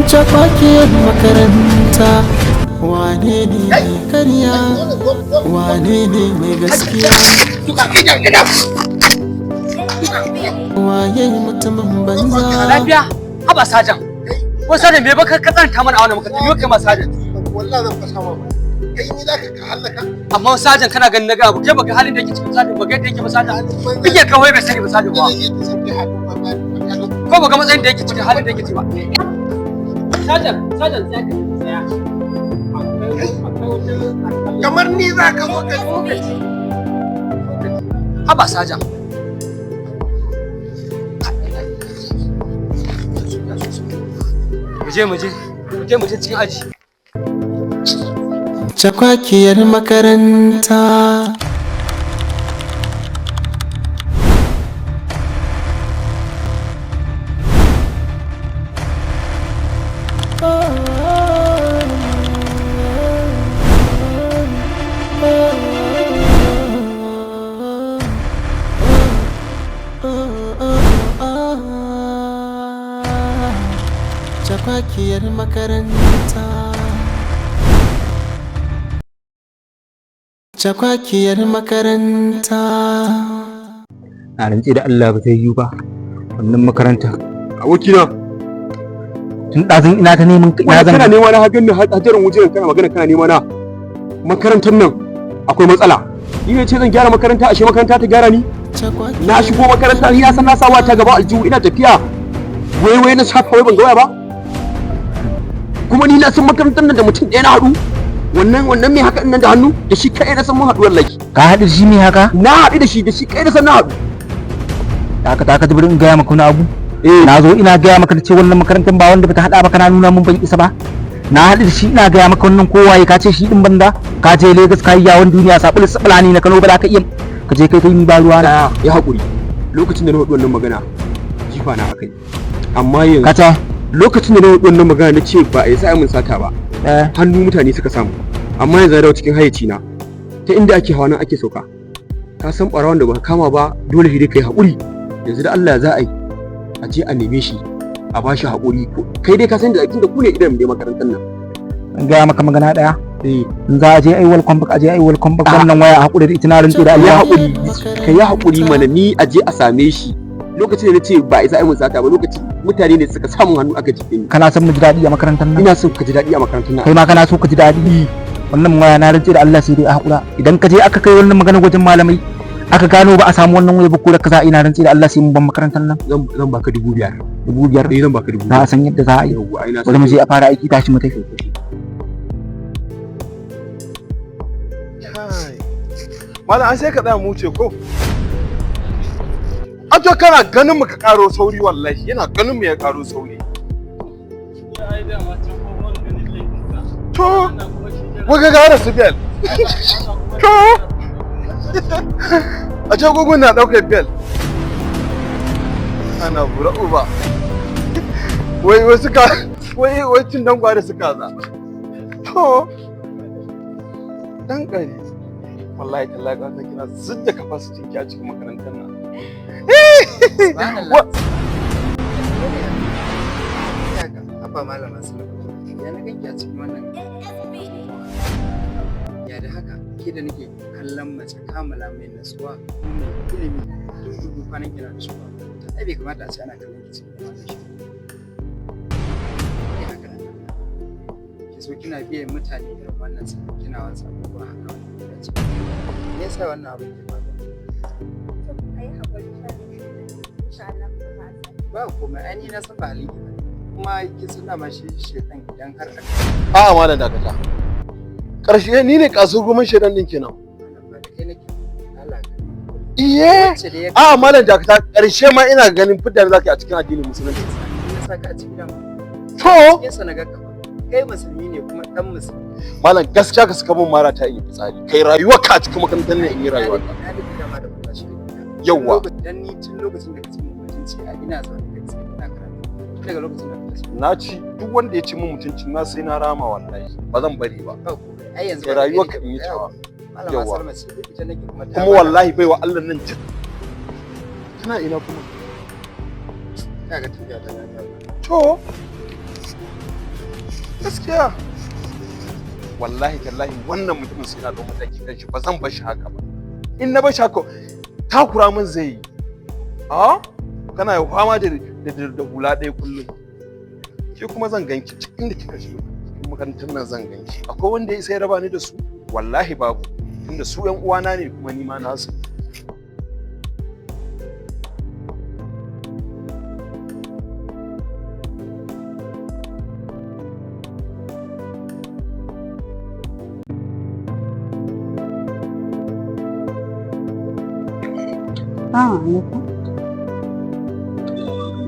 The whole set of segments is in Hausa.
Cakwakiyar makaranta, wane ne mai karya, wane ne mai gaskiya, waye mutumin banza. Lafiya, haba sajan. Ko sajan me baka katsanta mana a wannan makaranta? Yo kai ma sajan. Wallahi zan fasa ma. Kai ni zaka ka halaka. Amma sajan kana ganin naga abu, kai baka halin da yake cikin sajan, baka yadda yake ba sajan. Kike kawai bai sani ba sajan ba. Ko baka matsayin da yake cikin halin da yake ciki ba. Sajan sai ka tsaya. Kamar ni zaka zo ka Haba sajan. Muje cikin aji. Cakwakiyar makaranta. Cakwakiyar makaranta. Cakwakiyar makaranta. Na rantse da Allah ba zai yi ba wannan makaranta. abokina. Tun ɗazun ina ta neman Kana nema na hagan nan hajarin wujen kana magana kana nema na. Makarantar nan akwai matsala. Ni ne ce zan gyara makaranta ashe makaranta ta gyara ni. Na shigo makaranta ni na san na sawa ta gaba aljihu ina tafiya. Wai na shafa wai ban ga waya ba. Kuma ni na san makarantar nan da mutum ɗaya na haɗu. Wannan mai haka nan da hannu da shi kai na san mun haɗu wallahi. ka haɗu da shi ne haka? Na haɗu da shi kai na san na haɗu. Da ka tabbata in gaya maka wani abu. Na zo ina gaya maka da ce wannan makarantar ba wanda bata haɗa maka na nuna mun ban isa ba. Na haɗu da shi ina gaya maka wannan kowaye ka ce shi din banda ka je Lagos ka yi yawon duniya sabulu sabulani na Kano ba za ka iya ka je kai ni ba ruwa na. Ya haƙuri lokacin da na faɗi wannan magana jifa na akai. Amma yanzu Kace lokacin da na faɗi wannan magana na ce ba a yi sa'a mun sata ba. Hannu mutane suka samu. Amma yanzu dawo cikin hayyaci na ta inda ake hawa nan ake sauka. Ka san ɓarawon da ba kama ba dole shi dai kai haƙuri. Yanzu da Allah za a yi a je a neme shi a ba shi haƙuri. Kai dai ka san da aikin da ku ne idan mu makarantar nan. in gaya maka magana ɗaya. In za a je ai welcome back wannan waya a haƙuri da ita na rantse da Allah. Ka yi haƙuri mana ni a je a same shi. Lokacin da na ce ba a isa mun sata ba lokacin mutane ne suka samu hannu aka jibe ni. Kana son mu ji daɗi a makarantar nan? Ina son ka ji daɗi a makarantar nan. Kai ma kana so ka ji daɗi? Wannan waya na rantse da Allah sai dai a haƙura. Idan ka je aka kai wannan magana wajen malamai aka gano ba a samu wannan waya ba ko da kaza ina rantse da Allah sai mun ban makarantar nan. Zan baka 5,000. 5,000? Zan baka 5,000. Za a san yadda za a yi. Bari mu je a fara aiki tashi mu tafi. Malam an sai ka tsaya mu wuce ko? An to kana ganin mu ka karo sauri wallahi yana ganin mu ya karo sauri. To waga gara su bel. To a ce gugun na daukar bel. Ana bura uba. Wai cin dangwa da suka za. To dan kare. Wallahi tallahi ka kina zudda capacity ki a cikin makarantar nan. Abba malama Sulaiman ya na ganki a cikin wannan ya da haka ke da nake kallon mace kamala mai nasuwa mai ilimi duk kwanan kina da shi ba ai bai kamata a ce ana kallon ki cikin wannan shi ya haka nan ki so kina biyan mutane irin wannan sai kina wasa ko haka wannan ce me yasa wannan abin ke faruwa ba komai ai ni na san ba halin ki ba kuma kin san ma shi shedan idan har A'a malam dakata. Karshe ni ne kaso gomin shedan din kenan. Iye. A'a malam dakata karshe ma ina ganin fitar zaki a cikin addinin musulunci. saka a cikin dama To yasa na ga ka kai musulmi ne kuma dan musulmi malam gaskiya ka saka mun mara ta yi fitsari kai rayuwar ka a cikin makarantar nan in yi rayuwa ta. Yawwa. Dan ni tun lokacin da kace mun mutunci a ina zaune kai sai ina karatu daga lokacin da kace Na ci duk wanda ya ci mun mutunci na sai na rama wallahi ba zan bari ba. ai yanzu Rayuwar ka in yi tawa. malama Salma ce ita nake kuma ta Kuma wallahi bai wa Allah nan tana ina kuma. kaga tafiya ta To gaskiya wallahi tallahi wannan mutumin sai na ɗau mataki kan shi ba zan bar shi haka ba. In na bar shi haka takura min zai yi. A kana yi fama da hula ɗaya kullum. Ke kuma zan ganki cikin da kika shigo cikin makarantar nan zan ganki. Akwai wanda ya sai raba ni da su? Wallahi babu. Tunda su ƴan uwana ne kuma ni ma nasu.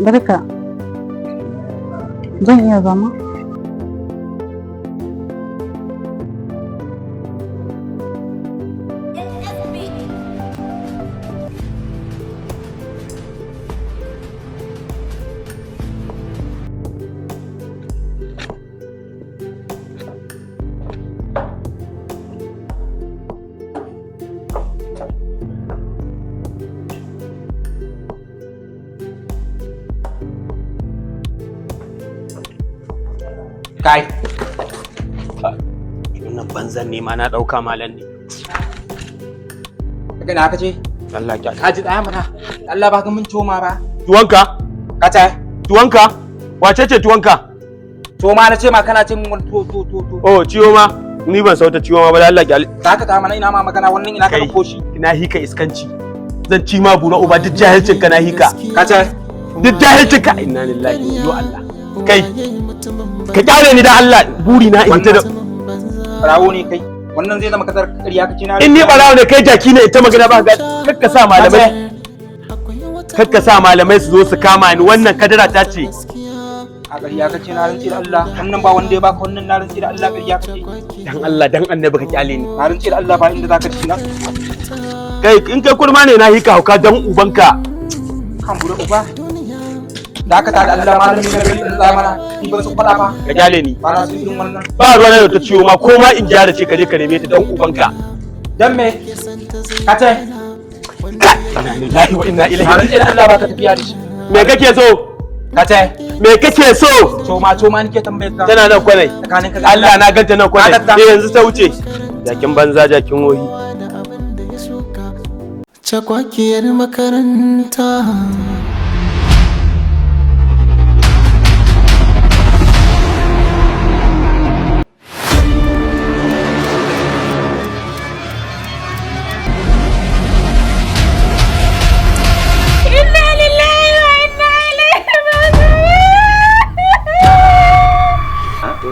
Barka. Zan iya zama? Kai. Wannan banzan ne ma na dauka malan ne. Kaga na aka ce? Allah ya Ka ji daya mana. Allah baka mun toma ba. Tuwanka? Ka ta? Tuwanka? Wace ce tuwanka? Toma na ce ma kana ce mun to. Oh, ciwo ma. Ni ban sauta ciwo ma ba da Allah ya. Ka ta mana ina ma magana wannan ina ka dauko shi. Ina hika iskanci. Zan ci ma bura uba duk jahilcin ka na hika. Ka ta? Duk jahilcin ka inna lillahi wa Allah. Kai ka kyale ni da Allah buri na in ta da rawo ne kai wannan zai zama kadar ƙarya kace na in ni barawo ne kai jaki ne ita magana ba kakka sa malamai su zo su kama ni wannan kadara ta ce a ƙarya kace na rantsi da Allah wannan ba wanda ya baka wannan na rantsi da Allah ƙarya kace dan Allah dan annabi ka kyale ni na rantsi da Allah ba inda zaka ci na kai in kai kurma ne na hika hauka dan ubanka kan bura uba da aka tada Allah malami na gari da zamana ni ban su fada ba ka kyale ni ba na su irin wannan ba ruwa da ta ciwo ma ko ma in gyara ce ka je ka neme ta dan ubanka dan me ka ce inna lillahi wa inna ilaihi raji'un Allah ba ka tafiya da shi me kake so ka ce me kake so to ma nike tambayar ka tana nan kwanai tsakanin ka Allah na ganta nan kwanai yanzu ta wuce jakin banza jakin wohi Cakwakiyar makaranta.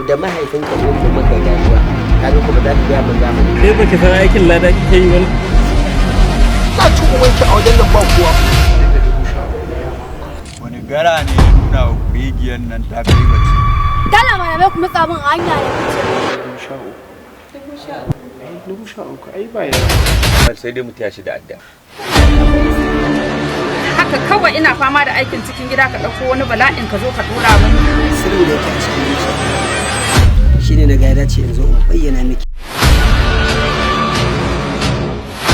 Da mahaifinka ne ke maka rayuwa kaga kuma za ka biya mun zamani sai ba ki san aikin lada kike yi wani na ci ubanki a wajen nan ba kuwa wani gara ne ya nuna wa kurigiyar nan ta kai bace dala malamai kuma tsabin hanya da uku ai ba ya sai dai mu tashi da adda haka kawai ina fama da aikin cikin gida ka ɗauko wani bala'in ka zo ka dora mani sirri da yake a cikin zuciya shine na ga ya dace in zo in bayyana miki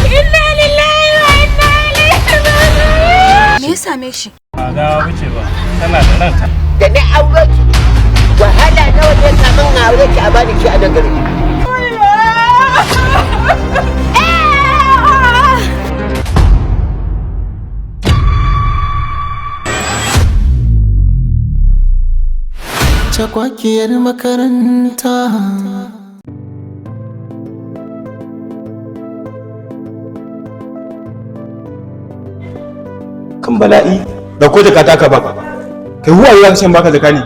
inna lillahi wa inna ilaihi raji'un me ya same shi ba ga wuce ba tana da ranta da ni aure ki wahala nawa ne kamin aure ki a bani ki a nan gari Cakwakiyar makaranta. kan bala'i da ko jaka taka ba kai huwa ya san baka jaka ne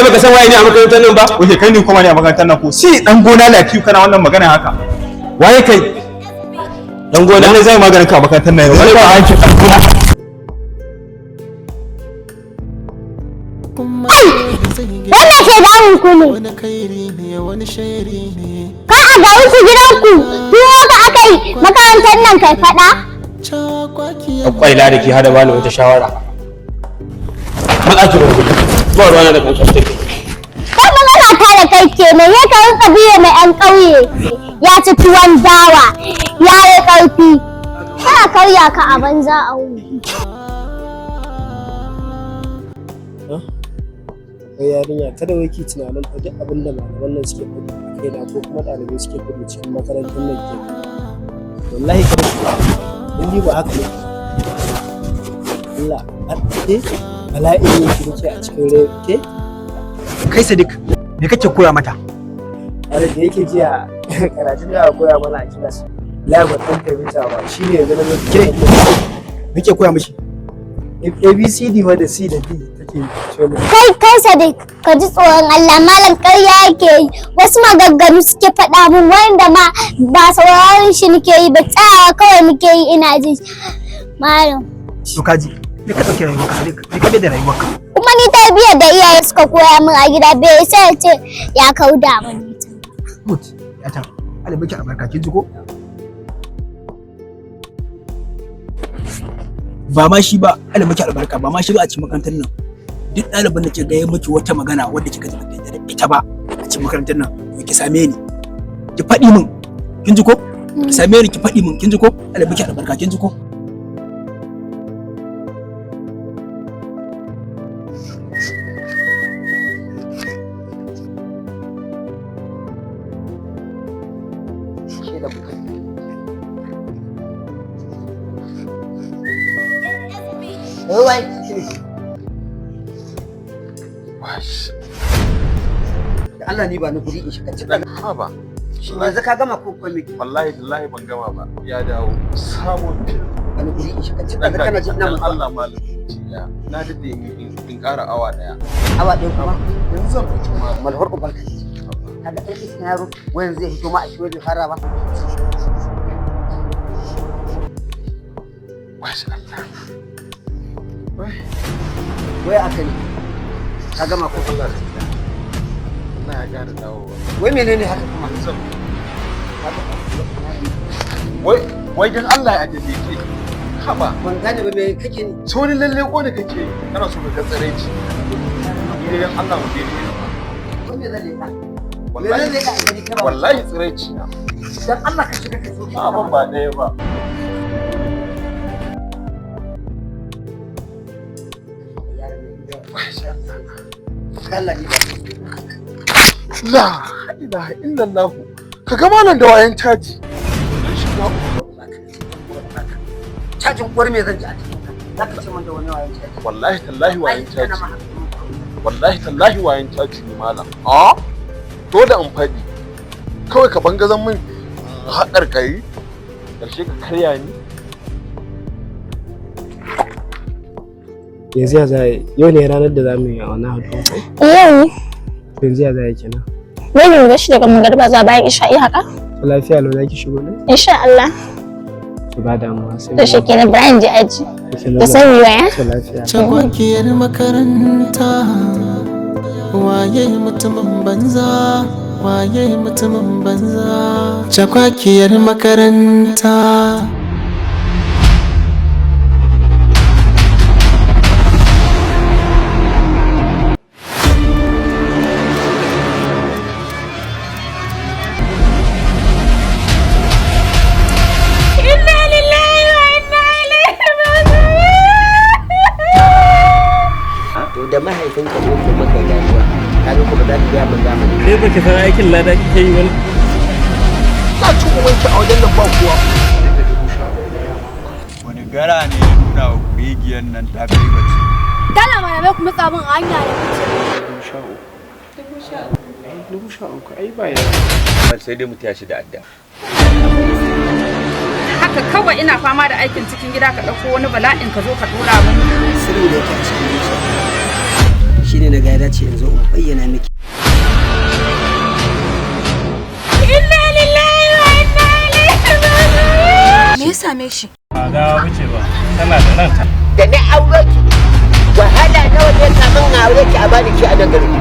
baka san waye ne a makarantar nan ba oke kai ne kuma ne a makarantar nan ko si dan gona lafiyu kana wannan magana haka waye kai dan gona ne zai magana ka a makarantar nan wani ba hanki dan gona wannan ke damun ku ne Wani kairi ne wani shairi ne. ka a garin ku gidanku tuwo ka aka yi makarantar nan kai fada Cakwakiyar kwaila da ke hada bani wata shawara matsaki ba ruwa da kankan take kai magana ta da kai ke ne ya ka rinka biye mai yan ƙauye ya ci tuwon dawa ya yi ƙarfi kana karya ka a banza a wuri Wai yarinya kada wai ki tunanin fa duk abin da malaman nan suke faɗi a kaina ko kuma ɗalibai suke faɗi cikin makarantar nan ke. Wallahi kada ki in ni ba haka ne. Allah bala'i ne ki nake a cikin rai ke? Kai Sadiq, me kake koya mata? Wanda da yake jiya karatun da aka koya mana a kilas. Labar ɗan fahimta ba shi ne yanzu na Ke me ke koya mishi? ABCD wa da C da D take ce mu. Kai Sadiq, ka ji tsoron Allah, malam ƙarya yake yi. Wasu maganganu suke faɗa min wanda ma ba sauraron shi nake yi ba, tsayawa kawai nake yi ina jin malam. To kaji, me ka dauke rayuwarka Sadiq? Me ka da rayuwarka? Kuma ni tarbiyyar da iyaye suka koya min a gida bai sai ya ce ya kauda min. Good, ya ta. Allah baki albarka kin ji ko? Ba ma shi ba, Allah miki albarka, ba ma shi ba a cikin makarantar nan. Duk ɗaliban da ke ga ya miki wata magana wadda kika ji baki da ita ba a cikin makarantar nan, to ki same ni. Ki faɗi min. Kin ji ko? Ki same ni ki faɗi min, kin ji ko? Allah miki albarka, kin ji ko? Allah ni ba ni guri in shiga cikin. Ha ba. Yanzu ka gama ko me? Wallahi ban gama ba. Ya dawo sabon fil. Wani guri in shiga cikin. Kana jin nan Allah malam. Na dade in ƙara awa daya. Awa ɗaya kuma? Yanzu zan fito ma. Malhar uban ka. Kaga ɗan iska yaro wayan zai fito ma a shi bai fara ba. Washe Allah. Wai aka ne. Ka gama ko Allah da Allah ya gane dawowa. Wai menene haka kuma? Wai dan Allah ya ajiye ke. Haba. Ban gane ba me kake ni? So ni lalle ko da kake kana so ka tsare ci. Ni dan Allah mu dai. Ko me zan leka? Wallahi tsare ci na. Dan Allah ka shiga ka so. Ban ba ɗaya ba. Allah ni ba. La ilaha illallah. Ka ga malam da wayan caji. Cajin uwar me zan ji a cikin ka? Zaka ce min da wani wayan caji. Wallahi tallahi wayan caji. Wallahi tallahi wayan caji ne malam. A? Dole in faɗi. Kawai ka bangazan min haƙar kai. Karshe ka karya ni. Yanzu ya zai yau ne ranar da za mu yi a wani haɗu ko? Yau. Yanzu ya zai kenan. Wai mu gashi daga magariba za bayan isha'i haka? Lafiya lau zaki shigo ne? Insha Allah. To ba damuwa sai. To shi kenan Brian ji aji. Da sani waya? Cagwakiyar makaranta waye mutumin banza waye mutumin banza cagwakiyar makaranta. Da mahaifinka ne ke maka rayuwa kaga kuma za ka gaya min zamani kai baki san aikin lada kike yi wani Ka ci ubanki a wajen nan ba kuwa. Wani gara ne ya nuna wa kurigiyar nan ta kai bace. Dala malamai kuma tsabin hanya da kuce. 13,000 ai ba ya. Sai dai mu tashi da adda. Haka kawai ina fama da aikin cikin gida ka ɗauko wani bala'in ka zo ka dora mun. Sirri da yake a cikin zuciya. Shine na ga ya dace in zo in bayyana miki. Inna lillahi wa inna ilaihi raji'un. Me ya same shi? Ba gawa wuce ba, tana da ranta. da na aure ki wahala nawa ne kamin aure ki a bani ki a nan garin